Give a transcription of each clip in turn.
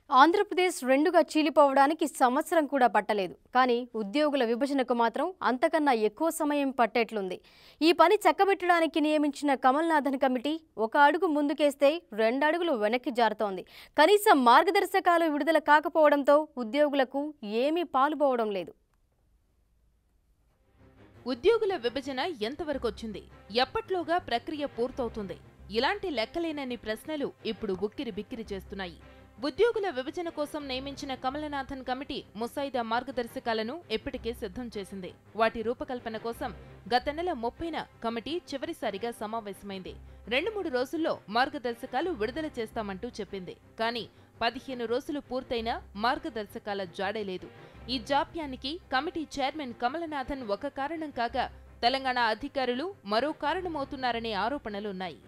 ఆంధ్రప్రదేశ్ రెండుగా చీలిపోవడానికి సంవత్సరం కూడా పట్టలేదు. కానీ ఉద్యోగుల విభజనకు మాత్రం అంతకన్నా ఎక్కువ సమయం పట్టేట్లుంది. ఈ పని చక్కబెట్టడానికి నియమించిన కమల్నాథన్ కమిటీ ఒక అడుగు ముందుకేస్తే 2 అడుగులు వెనక్కి జారుతోంది. కనీసం మార్గదర్శకాలు విడుదల కాకపోవడంతో ఉద్యోగులకు ఏమీ పాలుపోవడం లేదు. ఉద్యోగుల విభజన ఎంతవరకు వచ్చింది? ఎప్పట్లోగా ప్రక్రియ పూర్తవుతుంది? ఇలాంటి లెక్కలేనన్ని ప్రశ్నలు ఇప్పుడు ఉక్కిరి బిక్కిరి చేస్తున్నాయి. ఉద్యోగుల విభజన కోసం నియమించిన కమలనాథన్ కమిటీ ముసాయిదా మార్గదర్శకాలను ఇప్పటికే సిద్ధం చేసింది. వాటి రూపకల్పన కోసం గత నెల 30న కమిటీ చివరిసారిగా సమావేశమైంది. 2-3 రోజుల్లో మార్గదర్శకాలు విడుదల చేస్తామంటూ చెప్పింది. కానీ 15 రోజులు పూర్తయినా మార్గదర్శకాల జాడే లేదు. ఈ జాప్యానికి కమిటీ చైర్మన్ కమలనాథన్ ఒక కారణం కాగా, తెలంగాణ అధికారులు మరో కారణమవుతున్నారనే ఆరోపణలున్నాయి.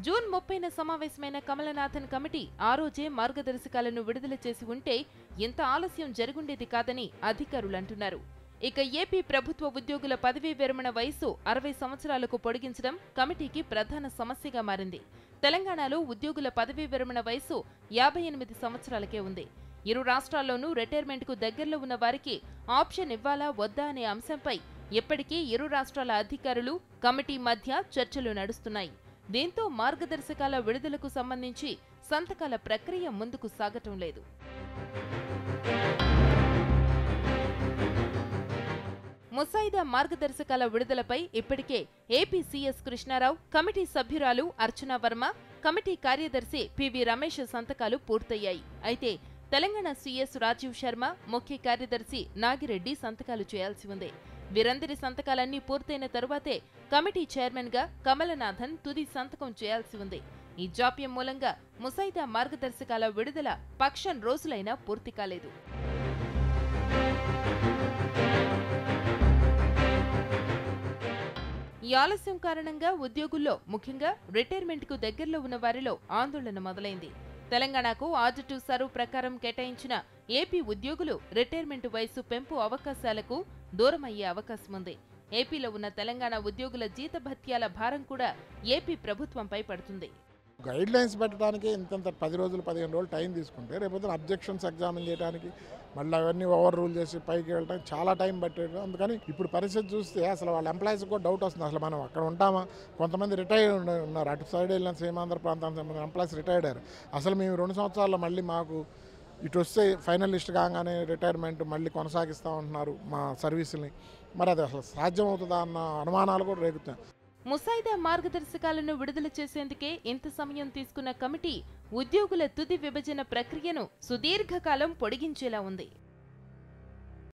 జూన్ 30న సమావేశమైన కమలనాథన్ కమిటీ ఆ రోజే మార్గదర్శకాలను విడుదల చేసి ఉంటే ఇంత ఆలస్యం జరుగుండేది కాదని అధికారులంటున్నారు. ఇక ఏపీ ప్రభుత్వ ఉద్యోగుల పదవీ విరమణ వయసు 60 సంవత్సరాలకు పొడిగించడం కమిటీకి ప్రధాన సమస్యగా మారింది. తెలంగాణలో ఉద్యోగుల పదవీ విరమణ వయసు 58 సంవత్సరాలకే ఉంది. ఇరు రాష్ట్రాల్లోనూ రిటైర్మెంట్కు దగ్గరలో ఉన్న వారికి ఆప్షన్ ఇవ్వాలా వద్దా అనే అంశంపై ఇప్పటికీ ఇరు రాష్ట్రాల అధికారులు కమిటీ మధ్య చర్చలు నడుస్తున్నాయి. దీంతో మార్గదర్శకాల విడుదలకు సంబంధించి సంతకాల ప్రక్రియ ముందుకు సాగటం లేదు. ముసాయిదా మార్గదర్శకాల విడుదలపై ఇప్పటికే ఏపీ సీఎస్ కృష్ణారావు, కమిటీ సభ్యురాలు అర్చనా వర్మ, కమిటీ కార్యదర్శి పివి రమేష్ సంతకాలు పూర్తయ్యాయి. అయితే తెలంగాణ సీఎస్ రాజీవ్ శర్మ, ముఖ్య కార్యదర్శి నాగిరెడ్డి సంతకాలు చేయాల్సి ఉంది. వీరందరి సంతకాలన్నీ పూర్తయిన తరువాతే కమిటీ చైర్మన్ గా కమలనాథన్ తుది సంతకం చేయాల్సి ఉంది. ఈ జాప్యం మూలంగా ముసాయిదా మార్గదర్శకాల విడుదల పక్షం రోజులైనా పూర్తి కాలేదు. ఈ ఆలస్యం కారణంగా ఉద్యోగుల్లో, ముఖ్యంగా రిటైర్మెంట్కు దగ్గరలో ఉన్న వారిలో ఆందోళన మొదలైంది. తెలంగాణకు ఆర్డర్ టు సర్వ్ ప్రకారం కేటాయించిన ఏపీ ఉద్యోగులు రిటైర్మెంట్ వయసు పెంపు అవకాశాలకు దూరమయ్యే అవకాశం ఉంది. ఏపీలో ఉన్న తెలంగాణ ఉద్యోగుల జీతభత్యాల భారం కూడా ఏపీ ప్రభుత్వంపై పడుతుంది. గైడ్ లైన్స్ పెట్టడానికి ఇంతంత 10 రోజులు 15 రోజులు టైం తీసుకుంటే రేపు అబ్జెక్షన్స్ ఎగ్జామిన్ చేయడానికి మళ్ళీ అవన్నీ ఓవర్ రూల్ చేసి పైకి వెళ్ళడానికి చాలా టైం పట్టేది. అందుకని ఇప్పుడు పరిస్థితి చూస్తే అసలు వాళ్ళ ఎంప్లాయీస్కి కూడా డౌట్ వస్తుంది, అసలు మనం అక్కడ ఉంటామా? కొంతమంది రిటైర్ ఉన్నారు, అటు సైడ్ వెళ్ళిన సీమాంధ్ర ప్రాంతానికి సంబంధించిన ఎంప్లాయీస్ రిటైర్డ్ అయ్యారు. అసలు మేము 2 సంవత్సరాల్లో మళ్ళీ మాకు ఇటు వస్తే ఫైనలిస్ట్ కాగానే రిటైర్మెంట్ మళ్ళీ కొనసాగిస్తూ ఉంటున్నారు మా సర్వీసుల్ని. మరి అది అసలు సాధ్యమవుతుందా అన్న అనుమానాలు కూడా రేగుతాయి. ముసాయిదా మార్గదర్శకాలను విడుదల చేసేందుకే ఇంత సమయం తీసుకున్న కమిటీ ఉద్యోగుల తుది విభజన ప్రక్రియను సుదీర్ఘకాలం పొడిగించేలా ఉంది.